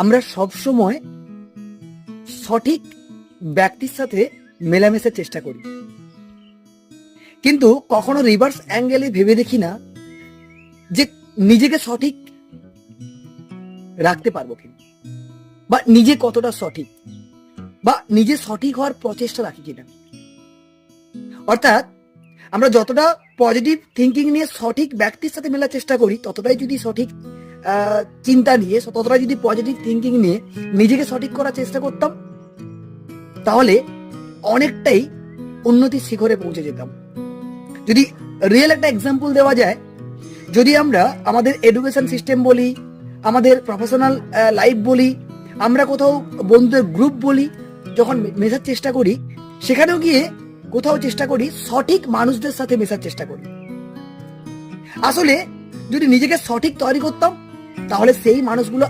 আমরা সব সময় সঠিক ব্যক্তির সাথে মেলামেশার চেষ্টা করি, কিন্তু কখনো রিভার্স অ্যাঙ্গেলে ভেবে দেখি না যে নিজেকে সঠিক রাখতে পারবো কিনা, বা নিজে কতটা সঠিক, বা নিজে সঠিক হওয়ার প্রচেষ্টা রাখি কিনা। অর্থাৎ আমরা যতটা পজিটিভ থিঙ্কিং নিয়ে সঠিক ব্যক্তির সাথে মেলার চেষ্টা করি, ততটাই যদি সঠিক চিন্তা নিয়ে, ততটাই যদি পজিটিভ থিঙ্কিং নিয়ে নিজেকে সঠিক করার চেষ্টা করতাম, তাহলে অনেকটাই উন্নতির শিখরে পৌঁছে যেতাম। যদি রিয়েল একটা এক্সাম্পল দেওয়া যায়, যদি আমরা আমাদের এডুকেশন সিস্টেম বলি, আমাদের প্রফেশনাল লাইফ বলি, আমরা কোথাও বন্ধুদের গ্রুপ বলি, যখন মেশার চেষ্টা করি, সেখানেও গিয়ে কোথাও চেষ্টা করি সঠিক মানুষদের সাথে মেশার চেষ্টা করি। আসলে যদি নিজেকে সঠিক তৈরি করতাম, তাহলে সেই মানুষগুলো